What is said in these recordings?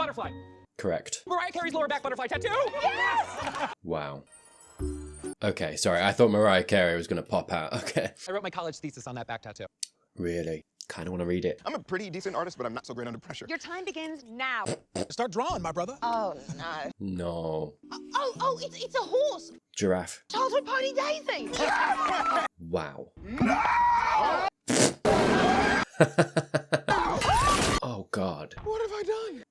butterfly. Correct. Mariah Carey's lower back butterfly tattoo. Yes! Wow. Okay, sorry. I thought Mariah Carey was going to pop out. Okay. I wrote my college thesis on that back tattoo. Really? Kind of want to read it. I'm a pretty decent artist, but I'm not so great under pressure. Your time begins now. Start drawing, my brother. Oh, no. No. It's a horse. Giraffe. Childhood pony Daisy. Wow. Oh, God. What have I done?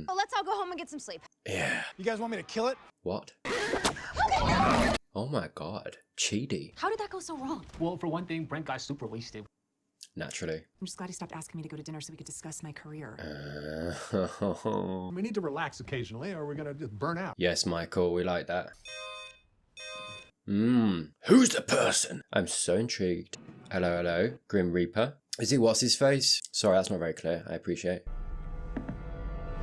Well, let's all go home and get some sleep. Yeah. You guys want me to kill it? What? Oh, my God. Cheaty. How did that go so wrong? Well, for one thing, Brent got super wasted. Naturally. I'm just glad he stopped asking me to go to dinner so we could discuss my career. We need to relax occasionally or we're gonna just burn out. Yes, Michael, we like that. Who's the person? I'm so intrigued. Hello, hello. Grim Reaper. Is he what's his face? Sorry, that's not very clear. I appreciate.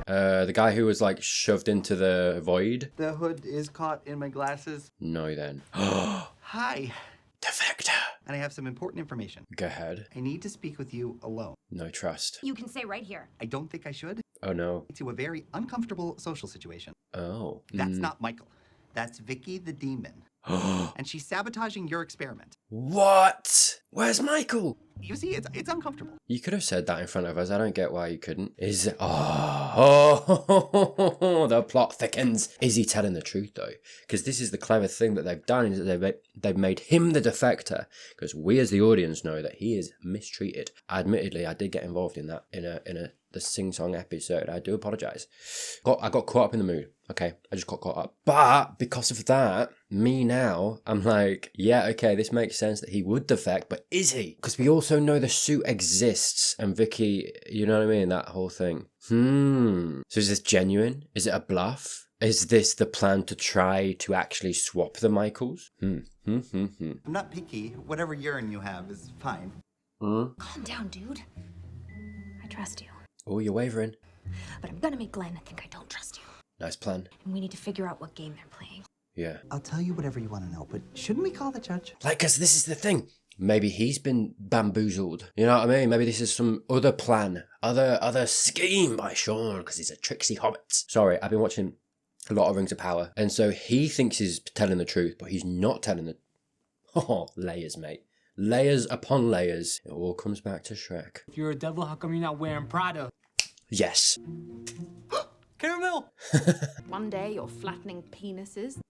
The guy who was like shoved into the void? The hood is caught in my glasses. No, then. Hi. Defector. And I have some important information. Go ahead. I need to speak with you alone. No trust. You can stay right here. I don't think I should. Oh, no. To a very uncomfortable social situation. Oh. That's not Michael. That's Vicky the demon. And she's sabotaging your experiment. What? Where's Michael? You see, it's uncomfortable. You could have said that in front of us. I don't get why you couldn't. Is it? Oh, the plot thickens. Is he telling the truth though? Because this is the clever thing that they've done is that they've made him the defector. Because we as the audience know that he is mistreated. Admittedly, I did get involved in that in the sing-song episode. I do apologize. I got caught up in the mood. Okay, I just got caught up. But because of that, me now, I'm like, yeah, okay, this makes sense that he would defect, but is he? Because we also know the suit exists, and Vicky, you know what I mean? That whole thing. So is this genuine? Is it a bluff? Is this the plan to try to actually swap the Michaels? I'm not picky. Whatever urine you have is fine. Calm down, dude. I trust you. Oh, you're wavering. But I'm gonna make Glenn think I don't trust you. Nice plan. And we need to figure out what game they're playing. Yeah. I'll tell you whatever you want to know, but shouldn't we call the judge? Like, because this is the thing. Maybe he's been bamboozled. You know what I mean? Maybe this is some other plan, other scheme by Sean, because he's a tricksy hobbit. Sorry, I've been watching a lot of Rings of Power, and so he thinks he's telling the truth, but he's not telling the... Oh, layers, mate. Layers upon layers. It all comes back to Shrek. If you're a devil, how come you're not wearing Prada? Yes. Caramel! One day you're flattening penises.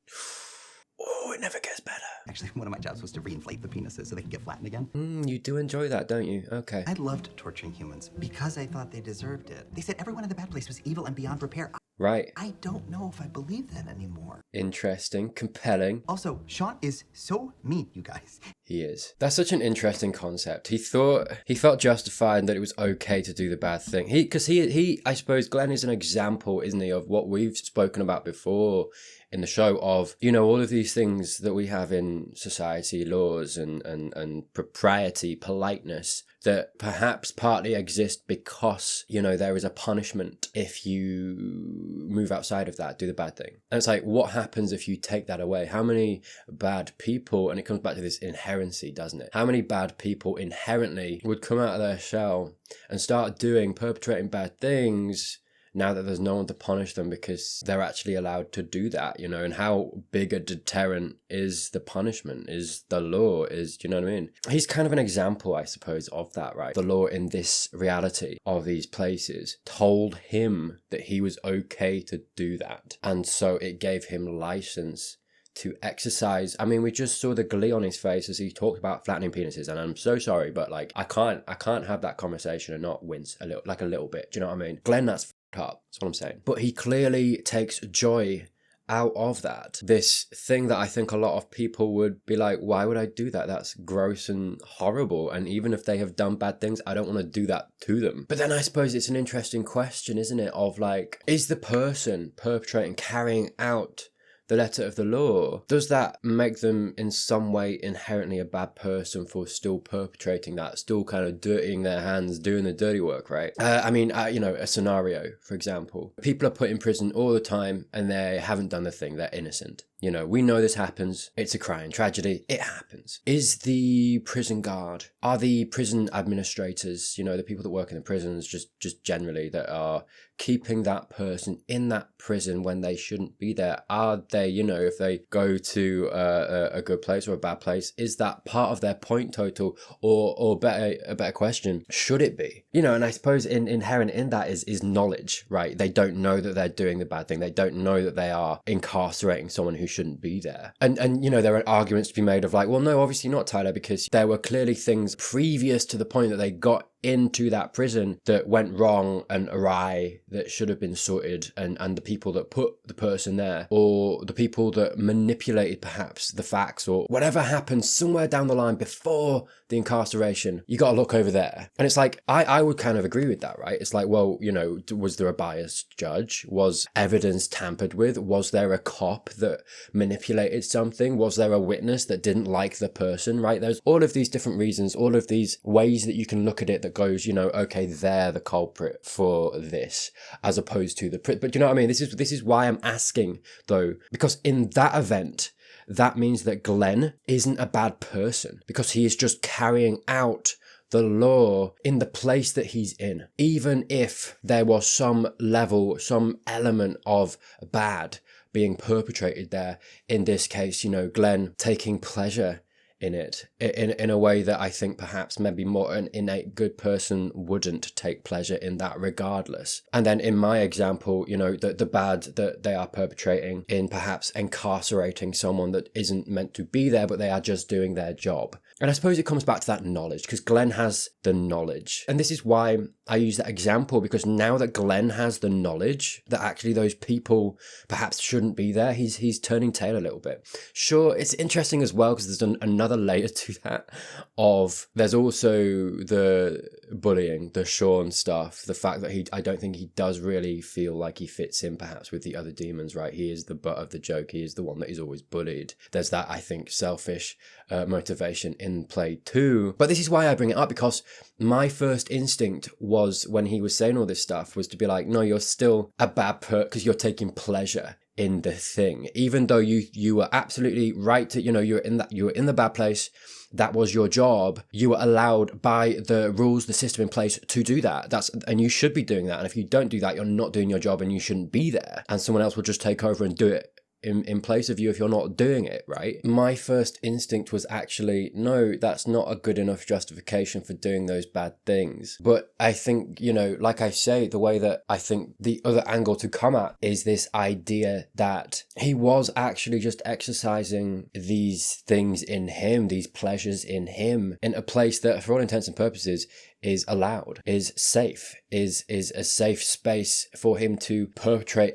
Oh, it never gets better. Actually, one of my jobs was to reinflate the penises so they can get flattened again. You do enjoy that, don't you? Okay. I loved torturing humans because I thought they deserved it. They said everyone in the bad place was evil and beyond repair. Right. I don't know if I believe that anymore. Interesting. Compelling. Also, Sean is so mean, you guys. He is. That's such an interesting concept. He felt justified that it was okay to do the bad thing. Because he, I suppose Glenn is an example, isn't he, of what we've spoken about before in the show of, you know, all of these things that we have in society, laws and propriety, politeness, that perhaps partly exist because, you know, there is a punishment if you move outside of that, do the bad thing. And it's like, what happens if you take that away? How many bad people, and it comes back to this inherency, doesn't it? How many bad people inherently would come out of their shell and start perpetrating bad things now that there's no one to punish them because they're actually allowed to do that, you know? And how big a deterrent is the punishment, is the law, is, do you know what I mean? He's kind of an example, I suppose, of that, right? The law in this reality of these places told him that he was okay to do that. And so it gave him license to exercise. I mean, we just saw the glee on his face as he talked about flattening penises, and I'm so sorry, but like, I can't have that conversation and not wince a little bit. Do you know what I mean? Glenn, that's up. That's what I'm saying. But he clearly takes joy out of that. This thing that I think a lot of people would be like, why would I do that? That's gross and horrible. And even if they have done bad things, I don't want to do that to them. But then I suppose it's an interesting question, isn't it? Of like, is the person perpetrating, carrying out the letter of the law, does that make them in some way inherently a bad person for still perpetrating that, still kind of dirtying their hands, doing the dirty work, right? You know, a scenario, for example. People are put in prison all the time and they haven't done the thing, they're innocent. You know, we know this happens. It's a crying tragedy. It happens. Is the prison guard, are the prison administrators, you know, the people that work in the prisons, just generally, that are keeping that person in that prison when they shouldn't be there, are they, you know, if they go to a good place or a bad place, is that part of their point total, or a better question, should it be? You know, and I suppose inherent in that is knowledge, right? They don't know that they're doing the bad thing. They don't know that they are incarcerating someone who shouldn't be there. And you know, there are arguments to be made of like, well, no, obviously not, Tyler, because there were clearly things previous to the point that they got into that prison that went wrong and awry that should have been sorted, and the people that put the person there, or the people that manipulated perhaps the facts, or whatever happened somewhere down the line before the incarceration, you got to look over there. And it's like, I would kind of agree with that, right? It's like, well, you know, was there a biased judge? Was evidence tampered with? Was there a cop that manipulated something? Was there a witness that didn't like the person, right? There's all of these different reasons, all of these ways that you can look at it that goes, you know, okay, they're the culprit for this, as opposed to but you know what I mean? This is why I'm asking, though, because in that event, that means that Glenn isn't a bad person, because he is just carrying out the law in the place that he's in. Even if there was some level, some element of bad being perpetrated there, in this case, you know, Glenn taking pleasure in it in a way that I think perhaps maybe more an innate good person wouldn't take pleasure in that regardless. And then in my example, you know, the bad that they are perpetrating in perhaps incarcerating someone that isn't meant to be there, but they are just doing their job. And I suppose it comes back to that knowledge, because Glenn has the knowledge. And this is why I use that example, because now that Glenn has the knowledge that actually those people perhaps shouldn't be there, he's turning tail a little bit. Sure, it's interesting as well, because there's another layer to that of, there's also the bullying, the Sean stuff, the fact that I don't think he does really feel like he fits in perhaps with the other demons, right? He is the butt of the joke. He is the one that is always bullied. There's that, I think, selfish motivation in play too. But this is why I bring it up, because my first instinct was, when he was saying all this stuff, was to be like, no, you're still a bad person because you're taking pleasure in the thing, even though you were absolutely right to, you know, you were in the bad place. That was your job. You were allowed by the rules, the system in place to do that. And you should be doing that. And if you don't do that, you're not doing your job, and you shouldn't be there. And someone else will just take over and do it in place of you if you're not doing it, right? My first instinct was actually, no, that's not a good enough justification for doing those bad things. But I think, you know, like I say, the way that I think the other angle to come at is this idea that he was actually just exercising these things in him, these pleasures in him, in a place that, for all intents and purposes, is allowed, is safe, is a safe space for him to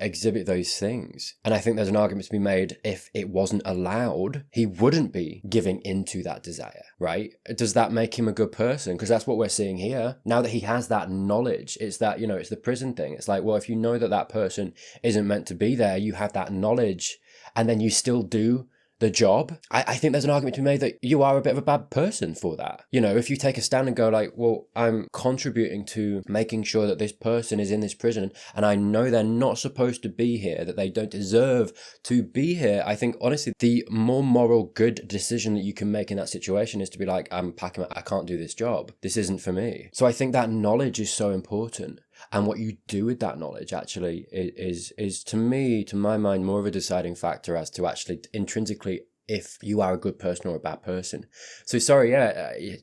exhibit those things. And I think there's an argument to be made, if it wasn't allowed, he wouldn't be giving into that desire, right? Does that make him a good person? Because that's what we're seeing here. Now that he has that knowledge, it's that, you know, it's the prison thing. It's like, well, if you know that that person isn't meant to be there, you have that knowledge, and then you still do the job, I think there's an argument to be made that you are a bit of a bad person for that. You know, if you take a stand and go like, well, I'm contributing to making sure that this person is in this prison, and I know they're not supposed to be here, that they don't deserve to be here. I think, honestly, the more moral good decision that you can make in that situation is to be like, I'm packing I can't do this job. This isn't for me. So I think that knowledge is so important. And what you do with that knowledge actually is to me, to my mind, more of a deciding factor as to actually intrinsically if you are a good person or a bad person. So sorry,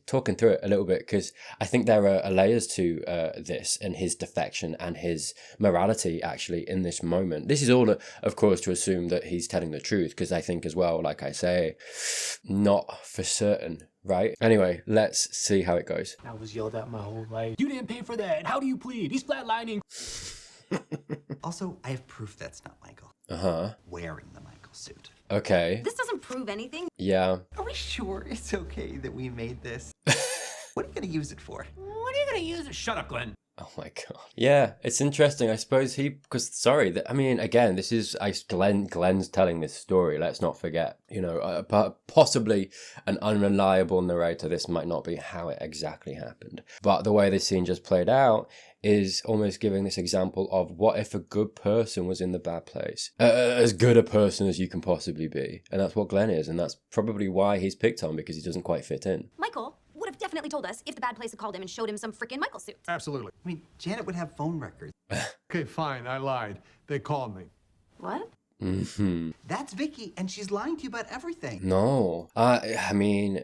talking through it a little bit, because I think there are layers to this and his defection and his morality actually in this moment. This is all, of course, to assume that he's telling the truth, because I think as well, like I say, not for certain. Right? Anyway, let's see how it goes. I was yelled at my whole life. You didn't pay for that. How do you plead? He's flatlining. Also, I have proof that's not Michael. Uh-huh. Wearing the Michael suit. Okay. This doesn't prove anything. Yeah. Are we sure it's okay that we made this? What are you gonna use it for? What are you gonna use it? Shut up, Glenn. Oh my god. Yeah, it's interesting. I suppose because sorry, I mean, again, this is Glenn's telling this story. Let's not forget, possibly an unreliable narrator. This might not be how it exactly happened, but the way this scene just played out is almost giving this example of what if a good person was in the bad place, as good a person as you can possibly be, and that's what Glenn is, and that's probably why he's picked on, because he doesn't quite fit in. Michael would have definitely told us if the bad place had called him and showed him some frickin' Michael suit. Absolutely. I mean, Janet would have phone records. Okay, fine, I lied. They called me. What? That's Vicky, and she's lying to you about everything. No, I mean,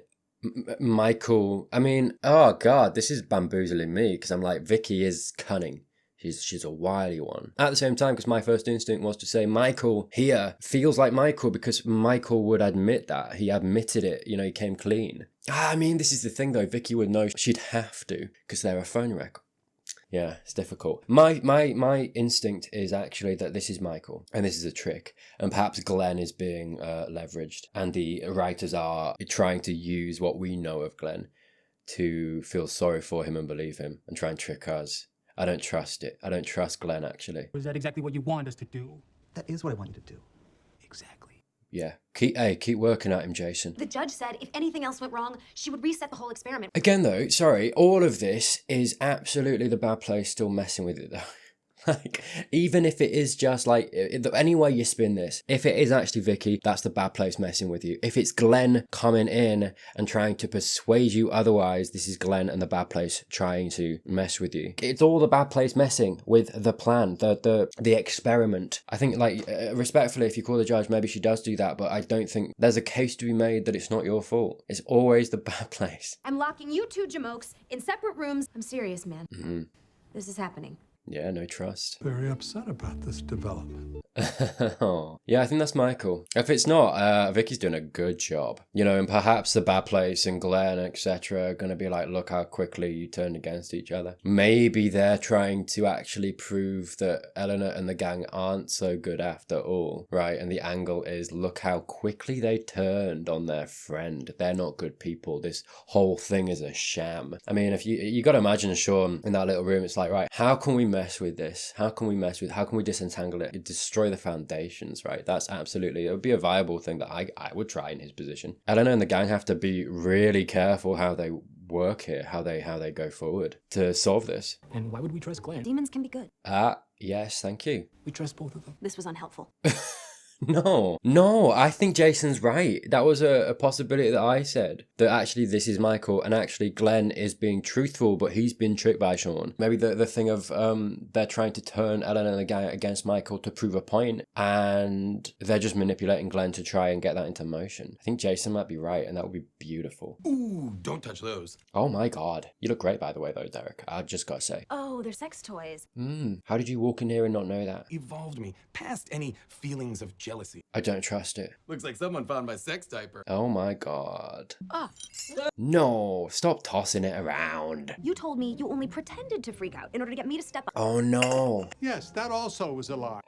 Michael. I mean, oh god, this is bamboozling me, because I'm like, Vicky is cunning. She's a wily one. At the same time, because my first instinct was to say Michael here feels like Michael, because Michael would admit that. He admitted it, he came clean. I mean, this is the thing though, Vicky would know she'd have to, because they're a phone record. Yeah, it's difficult. My instinct is actually that this is Michael, and this is a trick, and perhaps Glenn is being leveraged, and the writers are trying to use what we know of Glenn to feel sorry for him and believe him, and try and trick us. I don't trust it. I don't trust Glenn, actually. Was that exactly what you wanted us to do? That is what I wanted to do. Exactly. Yeah. Keep working at him, Jason. The judge said if anything else went wrong, she would reset the whole experiment. Again, though, sorry, all of this is absolutely the bad place still messing with it, though. Like, even if it is just like, any way you spin this, if it is actually Vicky, that's the bad place messing with you. If it's Glenn coming in and trying to persuade you otherwise, this is Glenn and the bad place trying to mess with you. It's all the bad place messing with the plan, the experiment. I think, like, respectfully, if you call the judge, maybe she does do that, but I don't think there's a case to be made that it's not your fault. It's always the bad place. I'm locking you two jamokes in separate rooms. I'm serious, man. This is happening. Yeah, no trust. Very upset about this development. Yeah, I think that's Michael. If it's not, Vicky's doing a good job. And perhaps the bad place and Glenn, etc. are going to be like, look how quickly you turned against each other. Maybe they're trying to actually prove that Eleanor and the gang aren't so good after all, right? And the angle is, look how quickly they turned on their friend. They're not good people. This whole thing is a sham. I mean, if you got to imagine Sean in that little room, it's like, right, how can we mess with this? How can we disentangle it? Destroy the foundations, right? That's absolutely, it would be a viable thing that I would try in his position. Eleanor and the gang have to be really careful how they work here, how they go forward to solve this. And why would we trust Glenn? Demons can be good. Yes, thank you. We trust both of them. This was unhelpful. No, I think Jason's right. That was a possibility that I said, that actually this is Michael, and actually Glenn is being truthful, but he's been tricked by Sean. Maybe the thing of they're trying to turn Ellen and the gang against Michael to prove a point, and they're just manipulating Glenn to try and get that into motion. I think Jason might be right, and that would be beautiful. Ooh, don't touch those. Oh my god. You look great, by the way, though, Derek. I just gotta say. Oh, they're sex toys. How did you walk in here and not know that? Evolved me past any feelings of jealousy. I don't trust it. Looks like someone found my sex diaper. Oh my god. Ah. No, stop tossing it around. You told me you only pretended to freak out in order to get me to step up. Oh no. Yes, that also was a lie.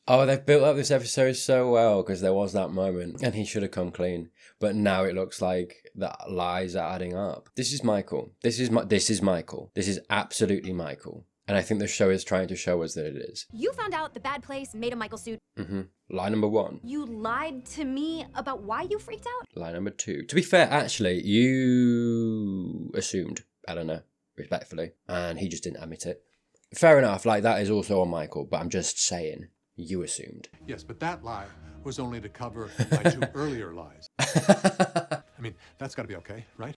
Oh, they've built up this episode so well, because there was that moment and he should have come clean. But now it looks like the lies are adding up. This is Michael. This is Michael. This is absolutely Michael. And I think the show is trying to show us that it is. You found out the bad place made a Michael suit. Lie number 1. You lied to me about why you freaked out? Lie number 2. To be fair, actually, you assumed Eleanor, respectfully, and he just didn't admit it. Fair enough, like that is also on Michael, but I'm just saying, you assumed. Yes, but that lie was only to cover my 2 earlier lies. I mean, that's got to be okay, right?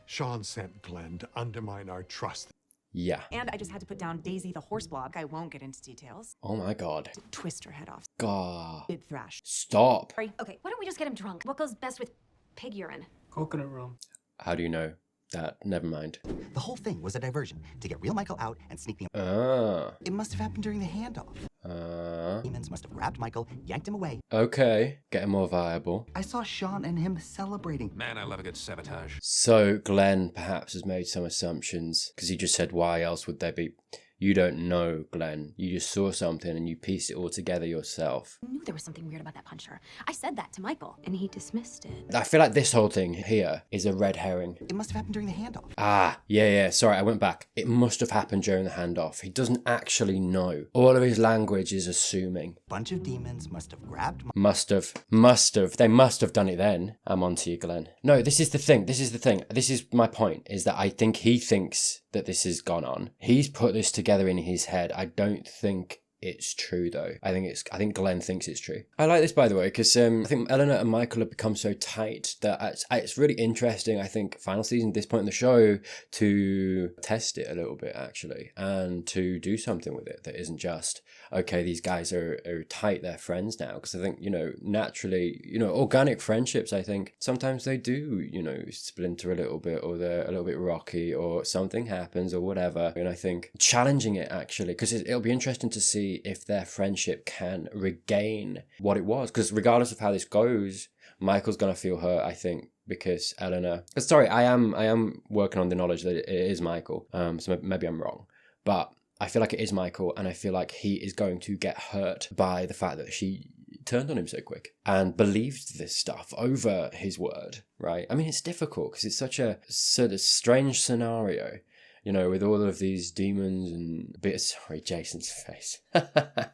Sean sent Glenn to undermine our trust. Yeah. And I just had to put down Daisy the horse blob. I won't get into details. Oh my god. Twist her head off. God. Did thrash. Stop. Okay, why don't we just get him drunk? What goes best with pig urine? Coconut rum. How do you know that? Never mind. The whole thing was a diversion to get real Michael out and sneak me. Ah. It must have happened during the handoff. Demons must have grabbed Michael, yanked him away. Okay. Getting more viable. I saw Sean and him celebrating. Man, I love a good sabotage. So Glenn perhaps has made some assumptions, because he just said, why else would they be? You don't know, Glenn. You just saw something and you pieced it all together yourself. I knew knew there was something weird about that puncher. I said that to Michael, and he dismissed it. I feel like this whole thing here is a red herring. It must have happened during the handoff. Ah, yeah, sorry, I went back. It must have happened during the handoff. He doesn't actually know. All of his language is assuming. Bunch of demons must have grabbed Must have. They must have done it then. I'm on to you, Glenn. No, this is the thing. This is my point, is that I think he thinks that this has gone on. He's put this together in his head. I don't think it's true though. I think Glenn thinks it's true. I like this, by the way, because I think Eleanor and Michael have become so tight that it's really interesting, I think, final season at this point in the show, to test it a little bit actually, and to do something with it that isn't just, okay, these guys are tight, they're friends now. Because I think, naturally, organic friendships, I think sometimes they do, splinter a little bit, or they're a little bit rocky, or something happens or whatever. And I think challenging it actually, because it'll be interesting to see if their friendship can regain what it was. Because regardless of how this goes, Michael's gonna feel hurt, I think, because Eleanor. Sorry, I am working on the knowledge that it is Michael. So maybe I'm wrong, but I feel like it is Michael, and I feel like he is going to get hurt by the fact that she turned on him so quick and believed this stuff over his word, right? I mean, it's difficult because it's such a sort of strange scenario, with all of these demons and sorry, Jason's face. I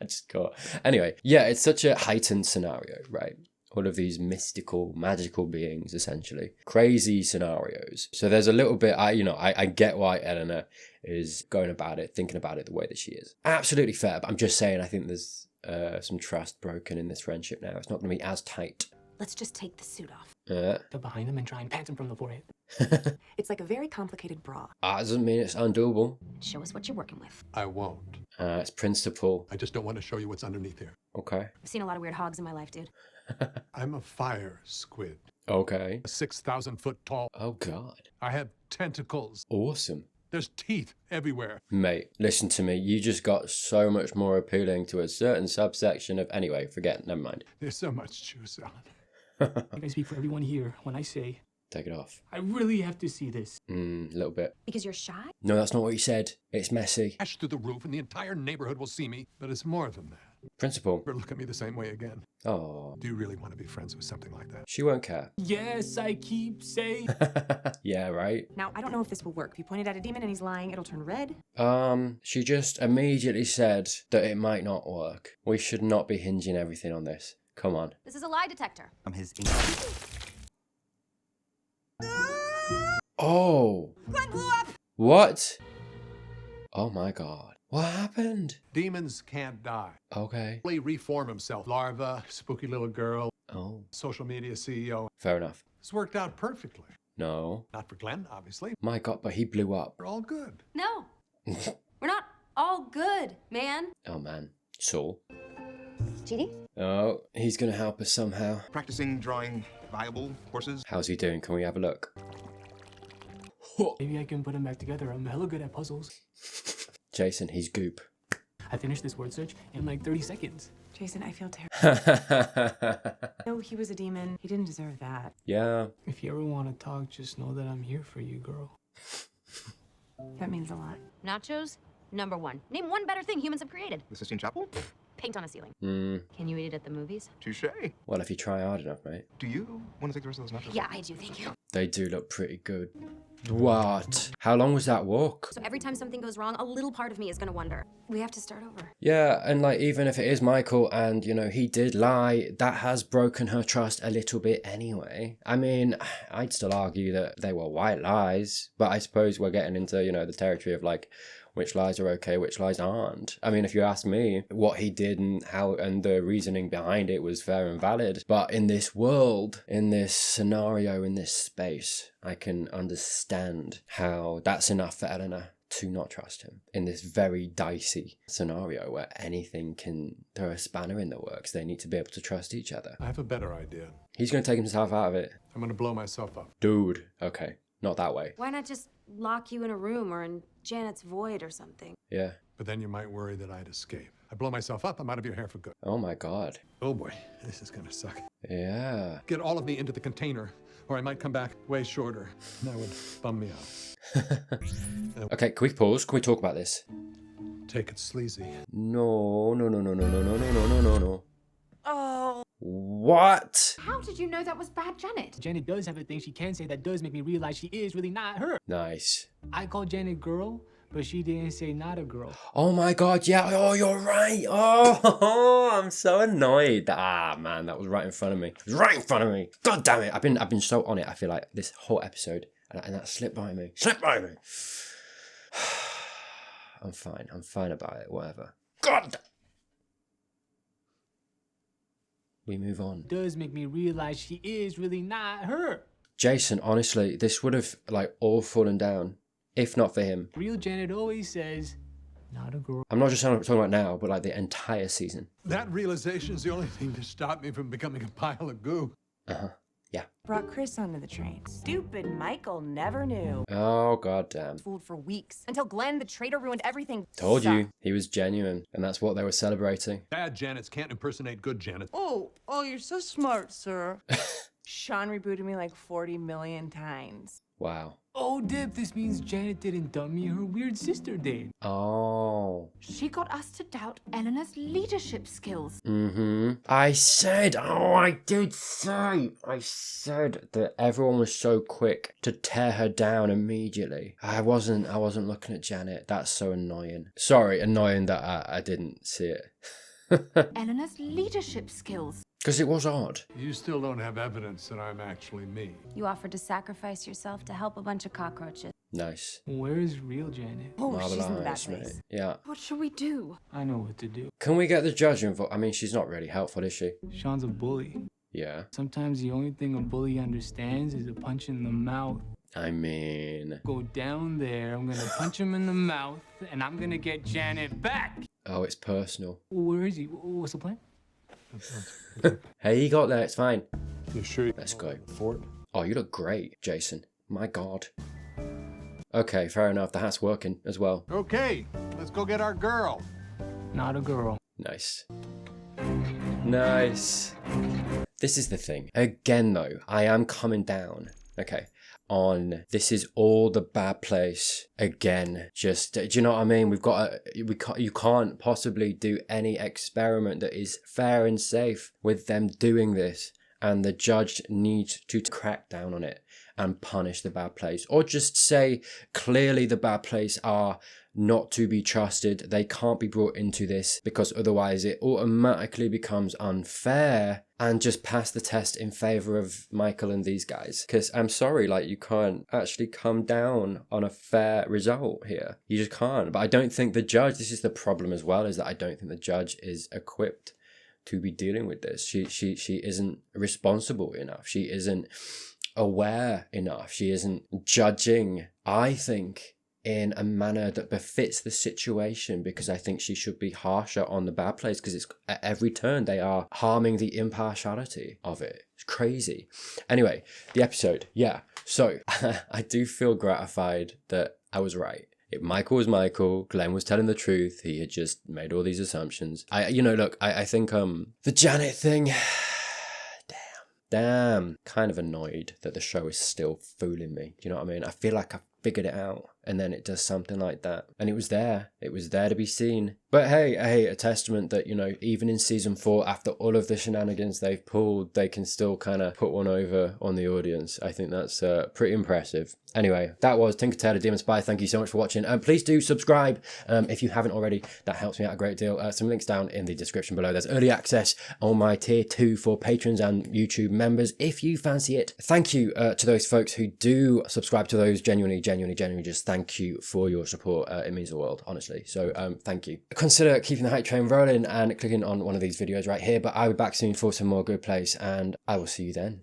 just got. Anyway, yeah, it's such a heightened scenario, right? All of these mystical, magical beings, essentially. Crazy scenarios. So there's a little bit, I get why Eleanor is going about it, thinking about it the way that she is. Absolutely fair, but I'm just saying I think there's some trust broken in this friendship now. It's not going to be as tight. Let's just take the suit off. Go behind him and try and pant him from the forehead. It's like a very complicated bra. That doesn't mean it's undoable. Show us what you're working with. I won't. It's principle. I just don't want to show you what's underneath here. Okay. I've seen a lot of weird hogs in my life, dude. I'm a fire squid. Okay. 6,000 foot tall. Oh, God. I have tentacles. Awesome. There's teeth everywhere. Mate, listen to me. You just got so much more appealing to a certain subsection of... Anyway, never mind. There's so much juice on. I speak for everyone here when I say, Take it off. I really have to see this. A little bit. Because you're shy? No, that's not what you said. It's messy. Crash through the roof and the entire neighborhood will see me. But it's more than that. Principal. Never look at me the same way again. Oh, Do you really want to be friends with something like that? she won't care. Yes, I keep saying. Yeah, right? Now, I don't know if this will work. If you pointed at a demon and he's lying, it'll turn red. She just immediately said that it might not work. We should not be hinging everything on this. Come on. This is a lie detector. from his. Oh. What? Oh my God. What happened? Demons can't die. Okay. He reform himself. Larva, spooky little girl, Oh, social media CEO. fair enough. It's worked out perfectly. No. Not for Glenn, obviously. My God, but he blew up. We're all good. No. We're not all good, man. Oh man. Saul. Cheating? Oh, he's gonna help us somehow. Practicing drawing viable horses. How's he doing? Can we have a look? Maybe I can put him back together. I'm hella good at puzzles. Jason, he's goop. I finished this word search in like 30 seconds. Jason, I feel terrible. No, he was a demon. He didn't deserve that. Yeah. If you ever want to talk, just know that I'm here for you, girl. That means a lot. Nachos, number one. Name one better thing humans have created. The Sistine Chapel? Paint on a ceiling. Mm. Can you eat it at the movies? Touche. Well, if you try hard enough, mate. Do you want to take the rest of those nachos? Yeah, I do, thank you. They do look pretty good. What? How long was that walk? So every time something goes wrong, a little part of me is gonna wonder. We have to start over. Yeah, and like even if it is Michael and, he did lie, that has broken her trust a little bit anyway. I mean, I'd still argue that they were white lies, but I suppose we're getting into, the territory of like, which lies are okay, which lies aren't. I mean, if you ask me, what he did and how and the reasoning behind it was fair and valid. But in this world, in this scenario, in this space, I can understand how that's enough for Eleanor to not trust him in this very dicey scenario where anything can throw a spanner in the works. They need to be able to trust each other. I have a better idea. He's going to take himself out of it. I'm going to blow myself up. Dude, okay, not that way. Why not just lock you in a room or in Janet's void or something? Yeah. But then you might worry that I'd escape. I blow myself up, I'm out of your hair for good. Oh my God. Oh boy, this is gonna suck. Yeah. Get all of me into the container, or I might come back way shorter. That would bum me out. Okay, can we pause? Can we talk about this? Take it sleazy. No. What? How did you know that was bad Janet? Janet does have a thing she can say that does make me realize she is really not her. Nice. I call Janet girl, but she didn't say not a girl. Oh my god, yeah. Oh, you're right. Oh, I'm so annoyed. Ah, man, that was right in front of me. It was right in front of me. God damn it. I've been so on it, I feel like, this whole episode. And that slipped by me. Slipped by me. I'm fine. I'm fine about it. Whatever. God. We move on. Does make me realize she is really not her. Jason, honestly, this would have like all fallen down if not for him. Real Janet always says, not a girl. I'm not just talking about now, but like the entire season. That realization is the only thing to stop me from becoming a pile of goo. Uh-huh. Yeah. Brought Chris onto the train. Stupid Michael never knew. Oh, goddamn. Fooled for weeks until Glenn, the traitor, ruined everything. Told you. He was genuine. And that's what they were celebrating. Bad Janets can't impersonate good Janet. Oh, you're so smart, sir. Sean rebooted me like 40 million times. Wow. Oh, Dip, this means Janet didn't dump me, her weird sister did. Oh. She got us to doubt Eleanor's leadership skills. I said that everyone was so quick to tear her down immediately. I wasn't looking at Janet. That's so annoying. Sorry, annoying that I didn't see it. Eleanor's leadership skills. Because it was odd. You still don't have evidence that I'm actually me. You offered to sacrifice yourself to help a bunch of cockroaches. Nice. Where's real Janet? Oh, she's in the bad Marvelous, place. mate. Yeah. What should we do? I know what to do. Can we get the judge involved? I mean, she's not really helpful, is she? Sean's a bully. Yeah. Sometimes the only thing a bully understands is a punch in the mouth. I mean... Go down there, I'm gonna punch him in the mouth, and I'm gonna get Janet back! Oh, it's personal. Where is he? What's the plan? Hey, he got there. It's fine. You sure? Let's go. Forward. Oh, you look great, Jason. My God. Okay, fair enough. The hat's working as well. Okay, let's go get our girl. Not a girl. Nice. Nice. This is the thing. Again, though, I am coming down. Okay. On this is all the bad place again. Just, do you know what I mean? You can't possibly do any experiment that is fair and safe with them doing this, and the judge needs to crack down on it and punish the bad place, or just say clearly the bad place are not to be trusted. They can't be brought into this because otherwise it automatically becomes unfair, and just pass the test in favor of Michael and these guys. Because I'm sorry, like, you can't actually come down on a fair result here. You just can't. But I don't think the judge, this is the problem as well, is that I don't think the judge is equipped to be dealing with this. She isn't responsible enough. She isn't aware enough. She isn't judging, I think, in a manner that befits the situation, because I think she should be harsher on the bad place, because it's at every turn they are harming the impartiality of it. It's crazy. Anyway, the episode, yeah. So I do feel gratified that I was right. Michael was Michael. Glenn was telling the truth. He had just made all these assumptions. I think the Janet thing. Damn. Kind of annoyed that the show is still fooling me. Do you know what I mean? I feel like I figured it out, and then it does something like that, and it was there to be seen. But hey, a testament that, you know, even in season 4, after all of the shenanigans they've pulled, they can still kind of put one over on the audience. I think that's pretty impressive. Anyway, that was Tinker Tailor Demon Spy. Thank you so much for watching. Please do subscribe if you haven't already. That helps me out a great deal. Some links down in the description below. There's early access on my tier 2 for patrons and YouTube members if you fancy it. Thank you to those folks who do subscribe to those. Genuinely just thank you for your support. It means the world, honestly. So thank you. Consider keeping the hype train rolling and clicking on one of these videos right here. But I'll be back soon for some more Good Place, and I will see you then.